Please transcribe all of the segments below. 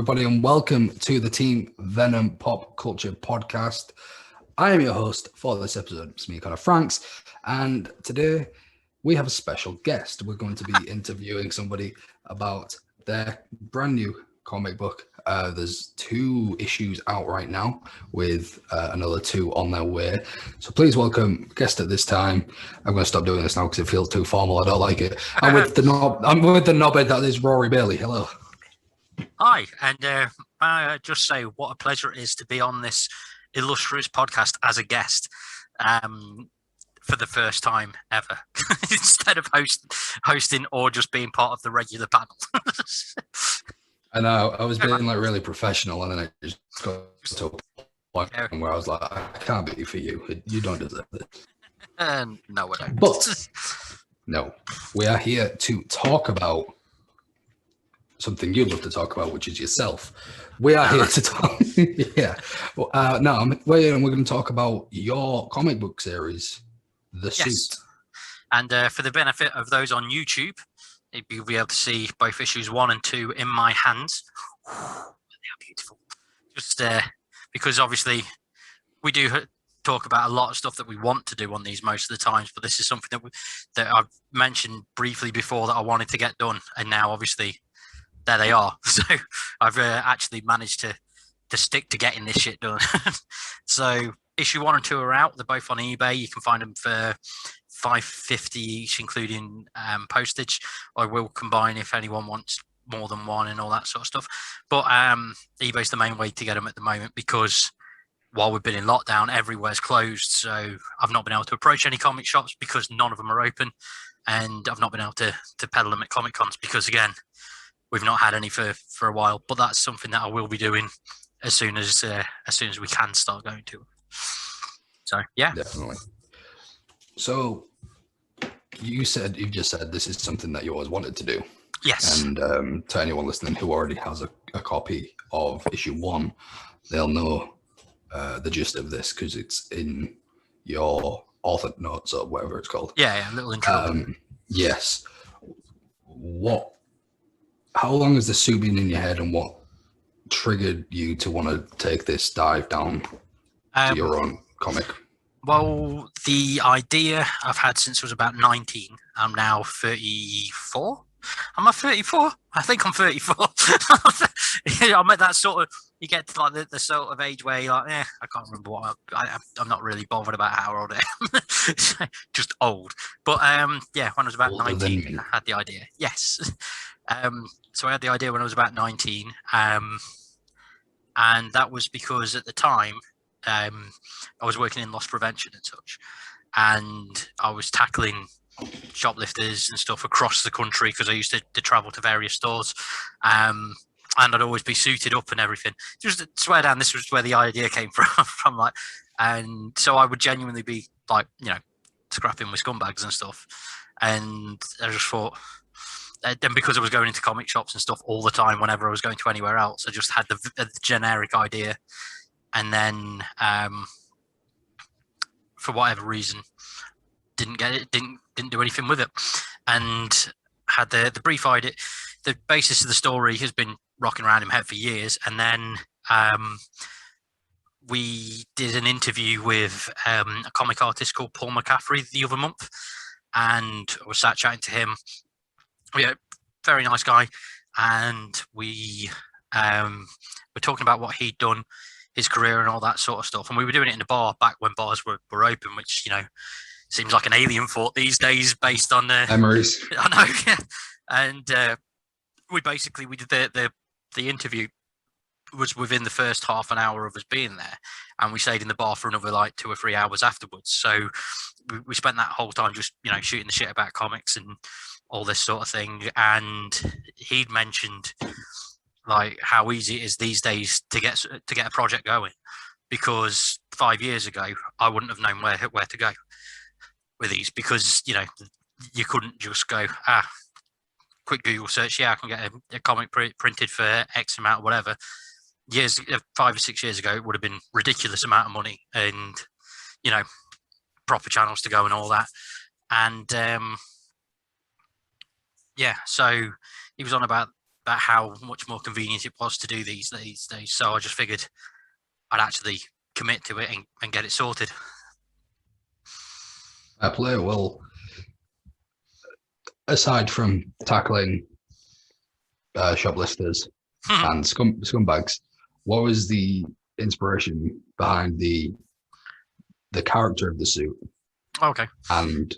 everybody, and welcome to the Team Venom Pop Culture Podcast. I am your host for this episode. It's me, Connor Franks, and today we have a special guest. We're going to be interviewing somebody about their brand new comic book. There's 2 issues out right now with another 2 on their way. So please welcome guest at this time. I'm going to stop doing this now because it feels too formal. I don't like it. I'm with the knobhead that is Rory Bailey. Hello. Hi, and may I just say what a pleasure it is to be on this illustrious podcast as a guest for the first time ever, instead of hosting or just being part of the regular panel. I know, I was being like really professional, and then it just got to a point where I was like, I can't be for you. You don't deserve this. No, I don't. But no, we are here to talk about something you love to talk about, which is yourself. We are here to talk. We're going to talk about your comic book series, The Suit. And for the benefit of those on YouTube, you'll be able to see both issues 1 and 2 in my hands. They are beautiful. Just because obviously we do talk about a lot of stuff that we want to do on these most of the times, but this is something that I've mentioned briefly before that I wanted to get done, and now obviously there they are. So I've actually managed to stick to getting this shit done. So issue 1 and 2 are out. They're both on eBay. You can find them for $5.50 each, including postage. I will combine if anyone wants more than one and all that sort of stuff. But eBay's the main way to get them at the moment, because while we've been in lockdown, everywhere's closed. So I've not been able to approach any comic shops because none of them are open, and I've not been able to peddle them at Comic Cons because, again, we've not had any for a while. But that's something that I will be doing as soon as we can start going to. So yeah, definitely. So you've just said this is something that you always wanted to do. Yes. And to anyone listening who already has a copy of issue 1, they'll know the gist of this because it's in your author notes or whatever it's called. Yeah, a little intro. Yes. How long has the suit been in your head, and what triggered you to want to take this dive down to your own comic? Well, the idea I've had since I was about 19. I'm now 34. Am I 34? I think I'm 34. I'm at that sort of, you get to like the sort of age where you're like, I can't remember what I'm not really bothered about how old I am. Just old. But when I was about 19, I had the idea. Yes. So I had the idea when I was about 19. And that was because at the time, I was working in loss prevention and such, and I was tackling shoplifters and stuff across the country because I used to travel to various stores, and I'd always be suited up and everything. Just to swear down, this was where the idea came from, like, and so I would genuinely be like, scrapping with scumbags and stuff, and I just thought. Then because I was going into comic shops and stuff all the time, whenever I was going to anywhere else, I just had the generic idea. And then, for whatever reason, didn't get it, didn't do anything with it, and had the brief idea. The basis of the story has been rocking around in my head for years, and then we did an interview with a comic artist called Paul McCaffrey the other month, and I was sat chatting to him. Yeah, very nice guy, and we were talking about what he'd done, his career and all that sort of stuff, and we were doing it in a bar back when bars were open, which seems like an alien thought these days based on memories. I know, yeah. And we did the interview was within the first half an hour of us being there, and we stayed in the bar for another like 2 or 3 hours afterwards. So we spent that whole time just shooting the shit about comics and all this sort of thing. And he'd mentioned like how easy it is these days to get a project going, because 5 years ago I wouldn't have known where to go with these, because you couldn't just go quick Google search, I can get a comic printed for X amount or whatever. 5 or 6 years ago it would have been ridiculous amount of money and proper channels to go and all that. And so he was on about about how much more convenient it was to do these days. So I just figured I'd actually commit to it and get it sorted. I play well. Aside from tackling shoplifters and scumbags, what was the inspiration behind the character of the suit? Okay. And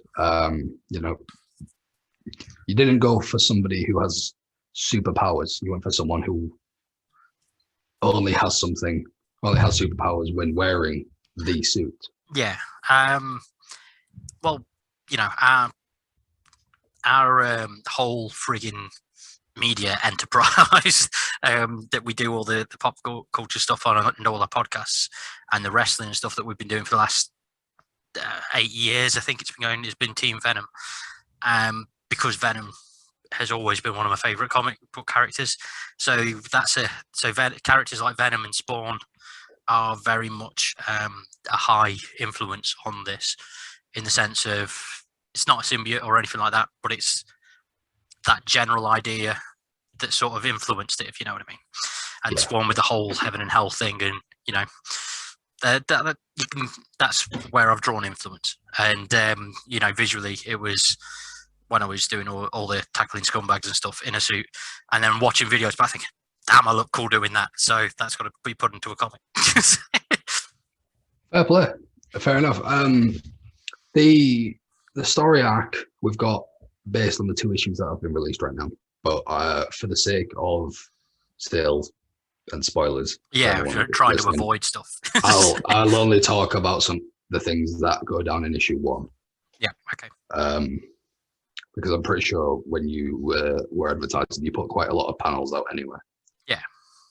you didn't go for somebody who has superpowers. You went for someone who only has superpowers when wearing the suit. Yeah. Well, our whole frigging media enterprise that we do all the pop culture stuff on and all our podcasts and the wrestling and stuff that we've been doing for the last 8 years, I think it's been going, has been Team Venom. Because Venom has always been one of my favorite comic book characters. So characters like Venom and Spawn are very much a high influence on this, in the sense of it's not a symbiote or anything like that, but it's that general idea that sort of influenced it, if you know what I mean. And Spawn with the whole heaven and hell thing, and that's where I've drawn influence. And visually, it was when I was doing all the tackling scumbags and stuff in a suit, and then watching videos back thinking, damn, I look cool doing that. So that's got to be put into a comic. Fair play. Fair enough. The story arc we've got based on the 2 issues that have been released right now, but for the sake of sales and spoilers, trying to avoid stuff. I'll only talk about the things that go down in issue 1. Yeah. Okay. Because I'm pretty sure when you were advertising, you put quite a lot of panels out anyway. Yeah.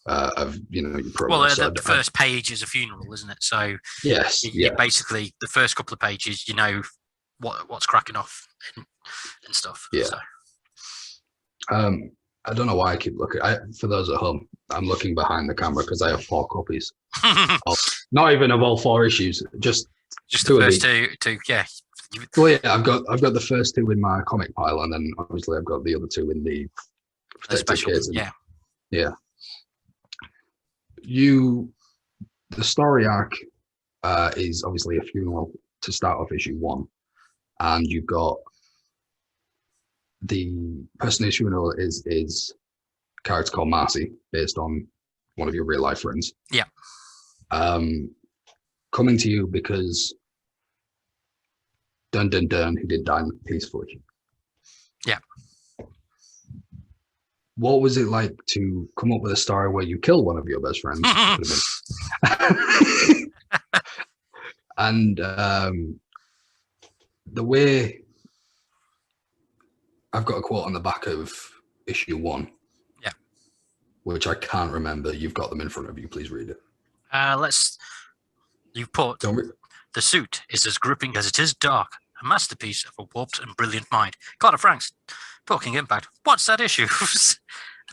Of your program. Well, the first page is a funeral, isn't it? So yes, basically the first couple of pages, what's cracking off and stuff. Yeah. So. I don't know why I keep looking. For those at home, I'm looking behind the camera because I have 4 copies. Not even of all 4 issues, just the first two. Yeah. Well, yeah, I've got the first 2 in my comic pile, and then obviously I've got the other 2 in the special. Case. Yeah. The story arc is obviously a funeral to start off issue 1, and you've got the person whose funeral is a character called Marcy, based on one of your real life friends. Yeah. Coming to you because dun dun dun, he did die peacefully. Yeah. What was it like to come up with a story where you kill one of your best friends? And the way I've got a quote on the back of issue 1. Yeah. Which I can't remember. You've got them in front of you. Please read it. You've put, the suit is as gripping as it is dark, a masterpiece of a warped and brilliant mind. Carter Franks, talking impact. What's that issue?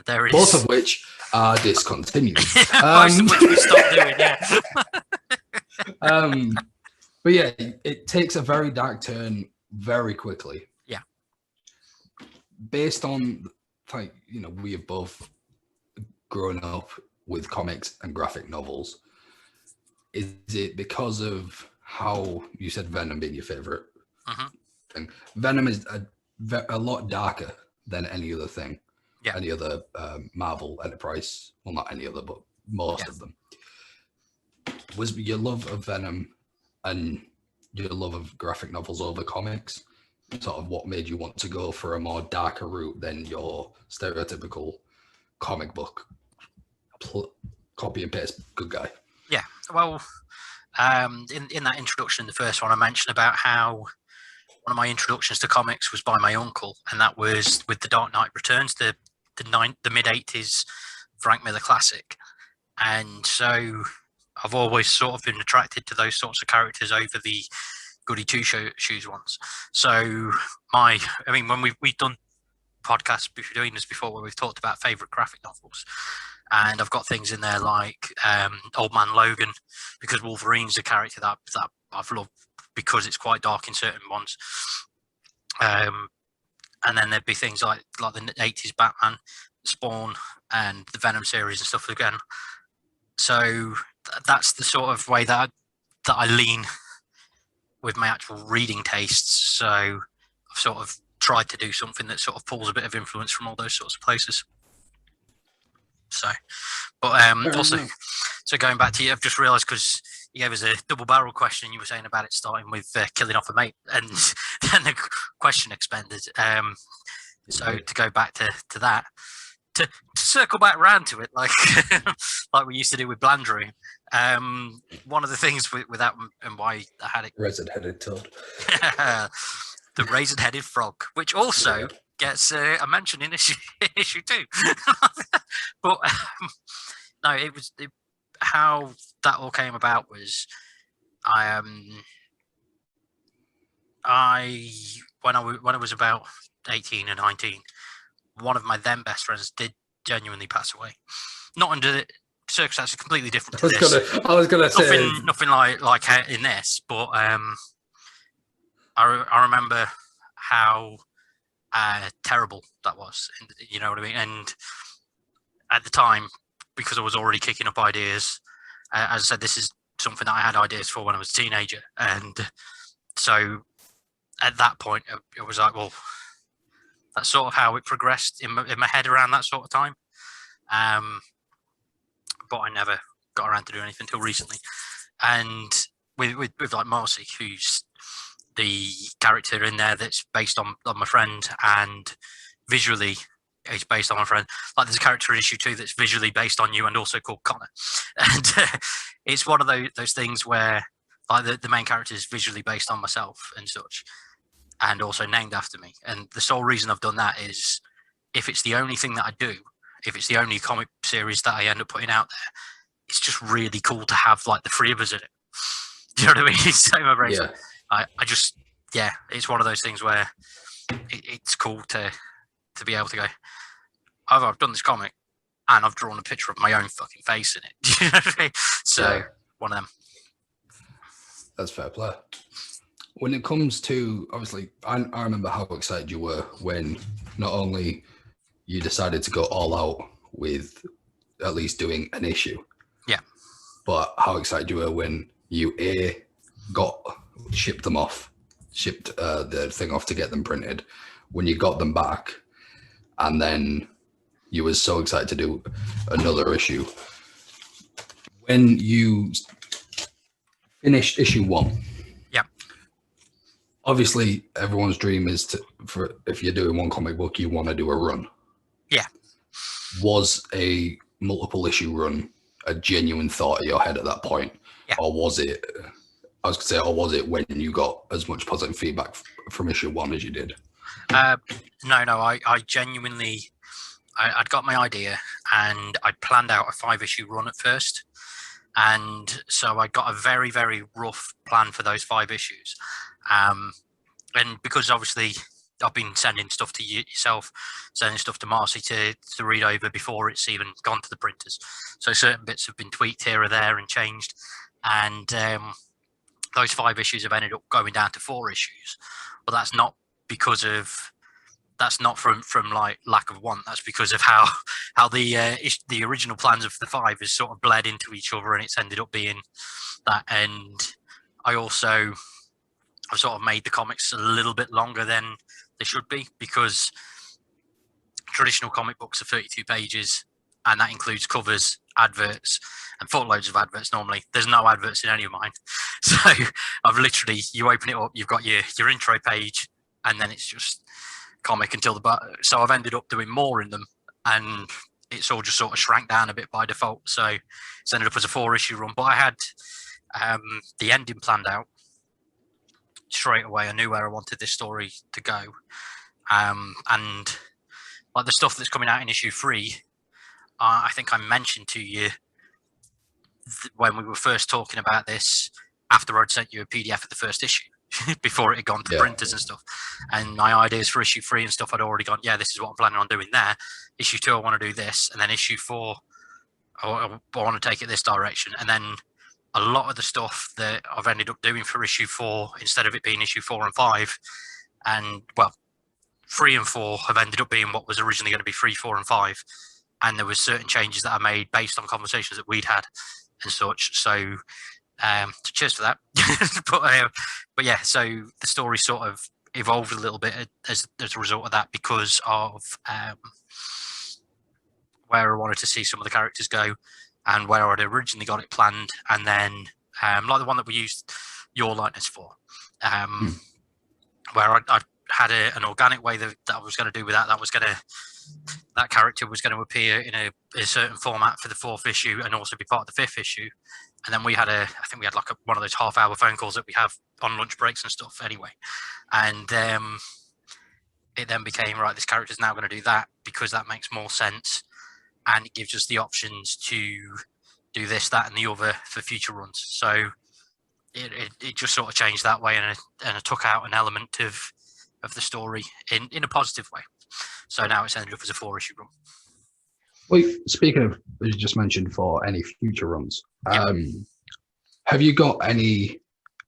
There it is. Both of which are discontinued. Most of which we stopped doing, yeah. But yeah, it takes a very dark turn very quickly. Yeah. Based on, we have both grown up with comics and graphic novels. Is it because of how you said Venom being your favorite thing? Venom is a lot darker than any other thing. Yeah. Any other Marvel Enterprise, well, not any other, but most of them. Was your love of Venom and your love of graphic novels over comics sort of what made you want to go for a more darker route than your stereotypical comic book copy and paste good guy? Yeah, well, in that introduction, the first one, I mentioned about how one of my introductions to comics was by my uncle, and that was with The Dark Knight Returns, the mid-80s Frank Miller classic. And so I've always sort of been attracted to those sorts of characters over the Goody Two-Shoes ones. So when we've done podcasts doing this before where we've talked about favourite graphic novels, and I've got things in there like Old Man Logan, because Wolverine's a character that I've loved because it's quite dark in certain ones. And then there'd be things like the 80s Batman, Spawn and the Venom series and stuff again. So that's the sort of way that I lean with my actual reading tastes. So I've sort of tried to do something that sort of pulls a bit of influence from all those sorts of places. So, but also, so going back to you, I've just realised because you gave us a double barrel question, you were saying about it starting with killing off a mate, and then the question expanded. So to go back to that, to circle back around to it, like like we used to do with Blandrew. One of the things with that and why I had it, Razor-headed toad, the razor-headed frog, which also gets a mention in issue 2. But no, how that all came about was when I was about 18 or 19, one of my then best friends did genuinely pass away. Not under the circumstances completely different to this. I was gonna say nothing like in this, but I remember how terrible that was. You know what I mean? And at the time, because I was already kicking up ideas, as I said, this is something that I had ideas for when I was a teenager, and so at that point, it was like, well, that's sort of how it progressed in my head around that sort of time. But I never got around to doing anything until recently. And with like Marcy, who's the character in there that's based on my friend, and visually is based on my friend. Like there's a character in issue 2 that's visually based on you and also called Connor. And it's one of those things where like the main character is visually based on myself and such, and also named after me. And the sole reason I've done that is if it's the only thing that I do, if it's the only comic series that I end up putting out there, it's just really cool to have like the 3 of us in it. Do you know what I mean? So my brain, I just, it's one of those things where it's cool to be able to go, I've done this comic and I've drawn a picture of my own fucking face in it. Do you know what I mean? So one of them. That's fair play. When it comes to, obviously, I remember how excited you were when not only you decided to go all out with at least doing an issue, but how excited you were when you shipped the thing off to get them printed, when you got them back, and then you were so excited to do another issue. When you finished issue 1, obviously everyone's dream is if you're doing one comic book, you want to do a run. Was a multiple issue run a genuine thought in your head at that point? Or was it, was it when you got as much positive feedback from issue 1 as you did? No, I genuinely, I'd got my idea and I planned out a 5-issue run at first. And so I got a very, very rough plan for those 5 issues. And because obviously I've been sending stuff to yourself, sending stuff to Marcy to read over before it's even gone to the printers. So certain bits have been tweaked here or there and changed. And those 5 issues have ended up going down to 4 issues. But that's not because of, that's not from like lack of want. That's because of how the original plans of the 5 is sort of bled into each other, and it's ended up being that. And I've sort of made the comics a little bit longer than they should be, because traditional comic books are 32 pages, and that includes covers, adverts, and footloads of adverts. Normally, there's no adverts in any of mine. So I've literally, you open it up, you've got your intro page, and then it's just comic until so I've ended up doing more in them, and it's all just sort of shrank down a bit by default. So it's ended up as a 4-issue run. But I had the ending planned out straight away. I knew where I wanted this story to go, and like the stuff that's coming out in issue 3, I think I mentioned to you when we were first talking about this, after I'd sent you a PDF of the first issue before it had gone to printers and stuff, and my ideas for issue 3 and stuff, I'd already gone, this is what I'm planning on doing there. Issue 2, I want to do this, and then issue 4, I want to take it this direction. And then a lot of the stuff that I've ended up doing for issue 4, instead of it being issue 4 and 5, and well, 3 and 4 have ended up being what was originally going to be 3, 4, and 5, and there were certain changes that I made based on conversations that we'd had and such. So cheers for that. but yeah, so the story sort of evolved a little bit as a result of that, because of where I wanted to see some of the characters go and where I'd originally got it planned, and then like the one that we used your likeness for, where I had an organic way that I was going to do with that. That character was going to appear in a certain format for the 4th issue and also be part of the 5th issue. And then I think we had like one of those half-hour phone calls that we have on lunch breaks and stuff anyway. And it then became, right, this character's now going to do that because that makes more sense. And it gives us the options to do this, that, and the other for future runs. So it just sort of changed that way, and it took out an element of the story in a positive way. So now it's ended up as a 4-issue run. Well, speaking of, as you just mentioned, for any future runs, Yep. Have you got any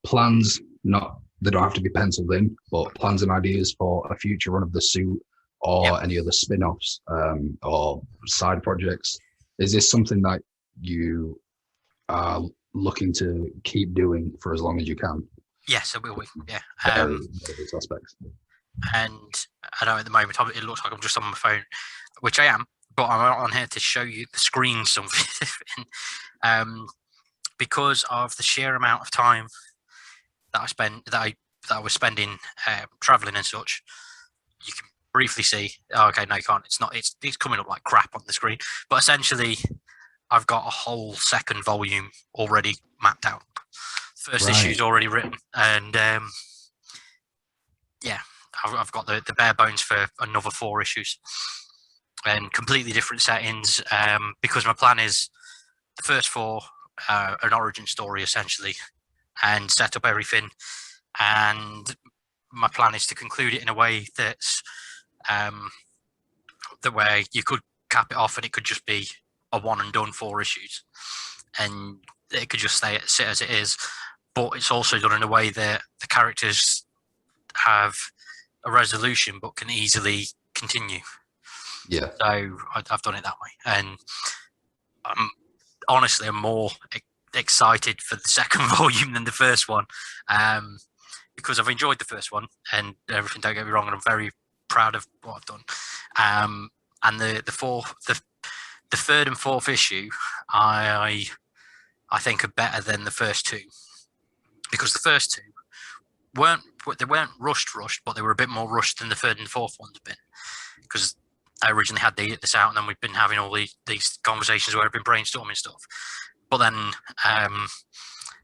plans? They don't have to be penciled in, but plans and ideas for a future run of the suit, or any other spin-offs, or side projects? Is this something that you are looking to keep doing for as long as you can? Yes, it will be. Yeah. Various aspects. And I know at the moment it looks like I'm just on my phone, which I am, but I'm on here to show you the screen something. Because of the sheer amount of time that I was spending traveling and such, you can briefly see. Oh, okay, no, you can't. It's not. It's coming up like crap on the screen. But essentially, I've got a whole second volume already mapped out. First issue's already written, and yeah, I've got the bare bones for another 4 issues, and completely different settings. Because my plan is the first 4 an origin story essentially, and set up everything. And my plan is to conclude it in a way that's the way you could cap it off, and it could just be a one and done 4 issues, and it could just sit as it is. But it's also done in a way that the characters have a resolution, but can easily continue. Yeah. So I've done it that way, and honestly, I'm more excited for the second volume than the first one, because I've enjoyed the first one and everything. Don't get me wrong, and I'm very proud of what I've done. And the 3rd and 4th issue, I think are better than the first 2, because the first 2 weren't rushed, but they were a bit more rushed than the 3rd and 4th ones have been, because I originally had this out, and then we've been having all these conversations where I've been brainstorming stuff. But then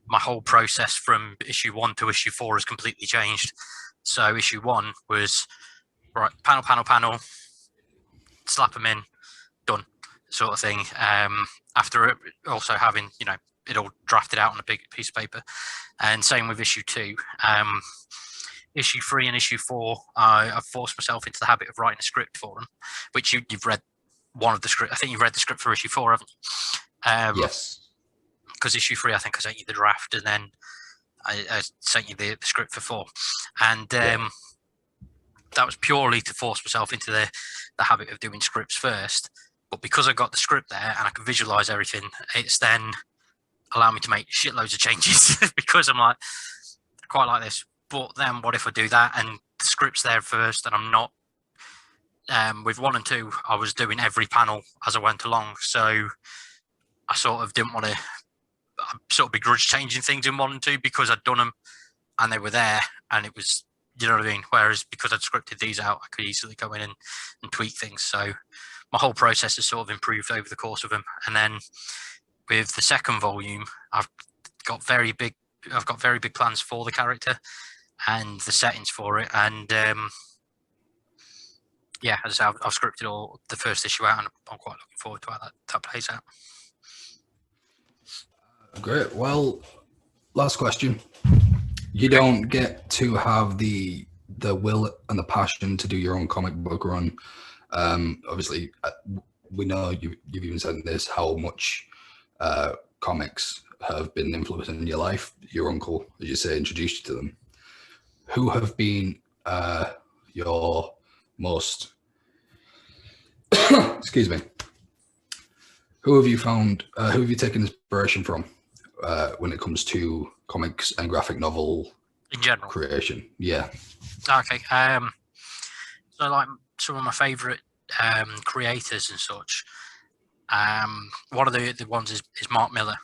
my whole process from issue 1 to issue 4 has completely changed. So issue 1 was, right, panel, slap them in, done, sort of thing. After also having, it all drafted out on a big piece of paper. And same with issue 2. Issue 3 and issue 4, I've forced myself into the habit of writing a script for them, which you've read one of the script. I think you've read the script for issue 4, haven't you? Yes. Because issue 3, I think I sent you the draft, and then I sent you the script for 4. And that was purely to force myself into the habit of doing scripts first. But because I got the script there and I can visualize everything, it's then allowed me to make shitloads of changes because I'm like, I quite like this. But then what if I do that and the script's there first, and I'm not, with 1 and 2, I was doing every panel as I went along. So I sort of didn't want to sort of begrudge changing things in 1 and 2 because I'd done them and they were there, and it was, you know what I mean? Whereas because I'd scripted these out, I could easily go in and tweak things. So my whole process has sort of improved over the course of them. And then with the second volume, I've got very big plans for the character and the settings for it. And yeah, as I've scripted all the first issue out, and I'm quite looking forward to how that plays out. Great. Well, last question. You don't get to have the will and the passion to do your own comic book run. Obviously, we know you've even said this, how much comics have been influencing your life. Your uncle, as you say, introduced you to them. Who have been your most excuse me, who have you found, who have you taken inspiration from when it comes to comics and graphic novel in general creation? Yeah. Okay. So like some of my favorite creators and such. One of the ones is Mark Miller,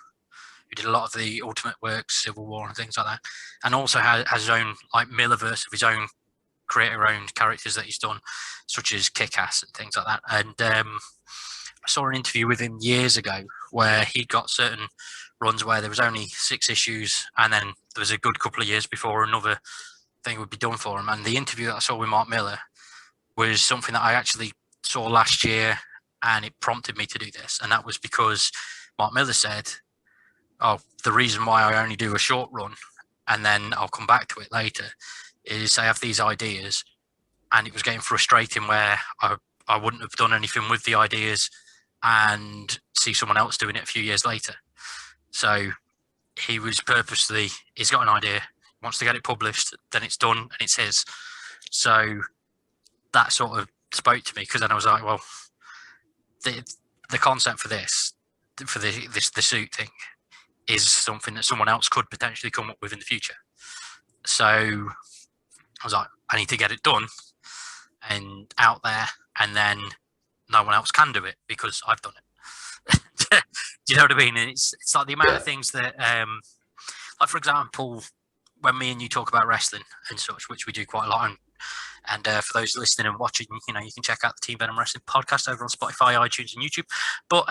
who did a lot of the Ultimate Works, Civil War, and things like that, and also has his own like Millerverse of his own creator-owned characters that he's done, such as Kick-Ass and things like that. And I saw an interview with him years ago where he got certain runs where there was only 6 issues, and then there was a good couple of years before another thing would be done for him. And the interview that I saw with Mark Miller was something that I actually saw last year, and it prompted me to do this. And that was because Mark Miller said, "Oh, the reason why I only do a short run, and then I'll come back to it later, is I have these ideas, and it was getting frustrating where I wouldn't have done anything with the ideas and see someone else doing it a few years later." So he was purposely, he's got an idea, wants to get it published, then it's done and it's his. So that sort of spoke to me, because then I was like, well, the concept for this, the suit thing, is something that someone else could potentially come up with in the future. So I was like, I need to get it done and out there, and then no one else can do it because I've done it. Do you know what I mean? And it's like the amount of things that, like for example, when me and you talk about wrestling and such, which we do quite a lot, and for those listening and watching, you know, you can check out the Team Venom Wrestling podcast over on Spotify, iTunes, and YouTube. But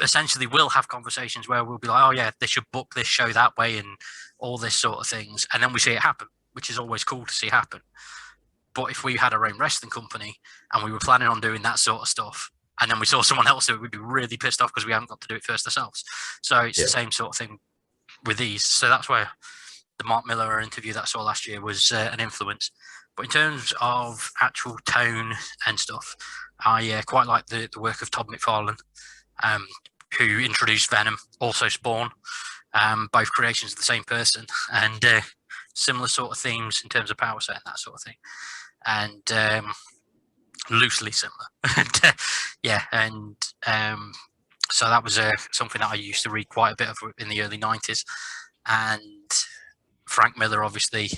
essentially, we'll have conversations where we'll be like, "Oh yeah, they should book this show that way," and all this sort of things, and then we see it happen, which is always cool to see happen. But if we had our own wrestling company and we were planning on doing that sort of stuff, and then we saw someone else do it, we'd be really pissed off because we haven't got to do it first ourselves. So it's the same sort of thing with these. So that's where the Mark Miller interview that I saw last year was an influence. But in terms of actual tone and stuff, I quite like the work of Todd McFarlane, who introduced Venom, also Spawn, both creations of the same person, and similar sort of themes in terms of power set and that sort of thing, and loosely similar. So that was something that I used to read quite a bit of in the early 90s, and Frank Miller obviously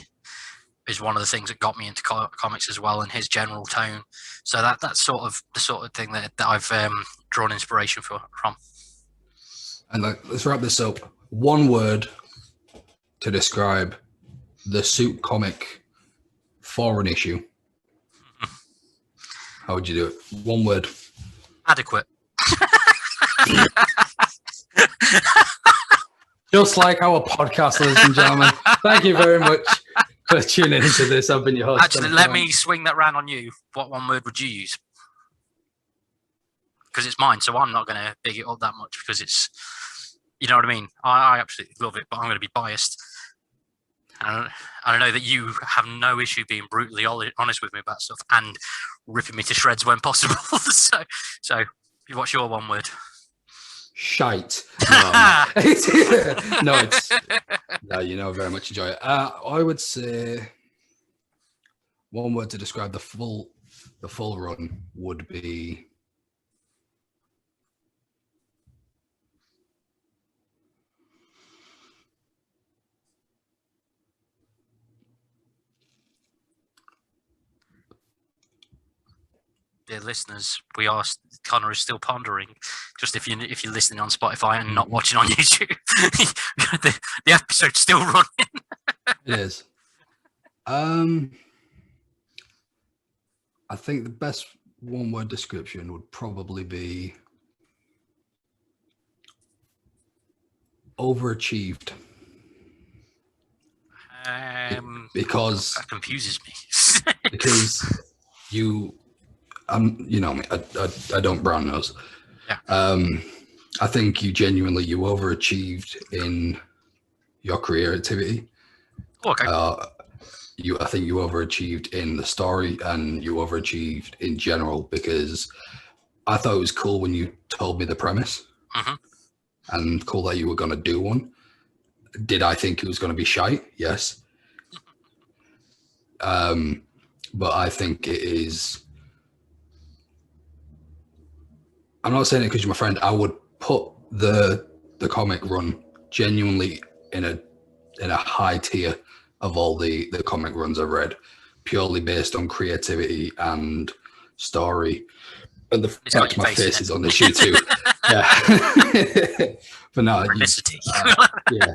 is one of the things that got me into comics as well, and his general tone. So that's sort of the sort of thing that I've drawn inspiration from. And let's wrap this up. One word to describe the suit comic for an issue. How would you do it? One word. Adequate. Just like our podcast, ladies and gentlemen. Thank you very much for tuning into this. I've been your host. Actually, let me swing that round on you. What one word would you use? Because it's mine, so I'm not going to big it up that much, because it's, you know what I mean? I absolutely love it, but I'm going to be biased. I know that you have no issue being brutally honest with me about stuff and ripping me to shreds when possible. so what's your one word? Shite. No, no, you know, I very much enjoy it. I would say one word to describe the full run would be dear listeners, Connor is still pondering. Just if you're listening on Spotify and not watching on YouTube, the episode's still running. It is. I think the best one-word description would probably be overachieved. Because that confuses me. because you know me, I don't brown nose. Yeah. I think you overachieved in your creativity. Okay. I think you overachieved in the story, and you overachieved in general, because I thought it was cool when you told me the premise, and cool that you were going to do one. Did I think it was going to be shite? Yes. but I think it is. I'm not saying it because you're my friend. I would put the comic run genuinely in a high tier of all the comic runs I've read, purely based on creativity and story. And the fact my face is on the shoe too. Yeah. But no, yeah.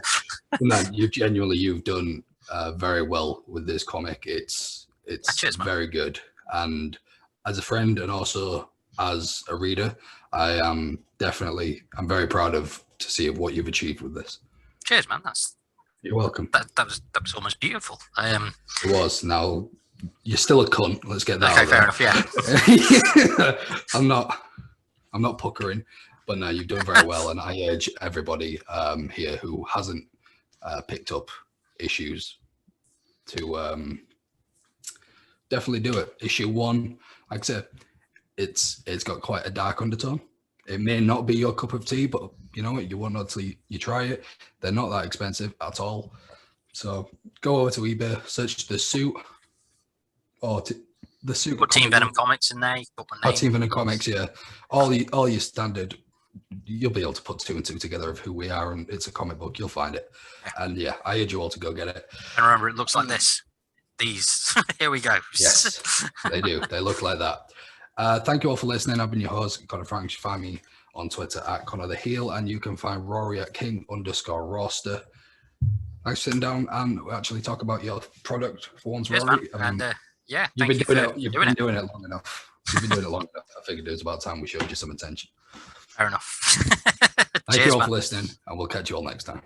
No, you've done very well with this comic. It's very good. And as a friend and also as a reader, I'm very proud to see what you've achieved with this. Cheers, man. You're welcome. That was almost beautiful. It was. Now you're still a cunt. Let's get that. Okay, fair enough. Yeah. I'm not puckering, but no, you've done very well, and I urge everybody here who hasn't picked up issues to definitely do it. Issue 1, like I said, it's got quite a dark undertone. It may not be your cup of tea, but you know what? You won't know until you try it. They're not that expensive at all. So go over to eBay, search The Suit, or The Suit. Put Team Venom comics in there. Team Venom comics, yeah. All your standard. You'll be able to put 2 and 2 together of who we are, and it's a comic book. You'll find it. Yeah. And yeah, I urge you all to go get it. And remember, it looks like this. These. Here we go. Yes, they do. They look like that. Thank you all for listening. I've been your host, Connor Frank. You can find me on Twitter at Connor the Heel, and you can find Rory at King_Roster. Thanks for sitting down and actually talk about your product for once, yes, Rory. And yeah, you've been doing it long enough. You've been doing it long enough. I figured it was about time we showed you some attention. Fair enough. Thank you all for listening, and we'll catch you all next time.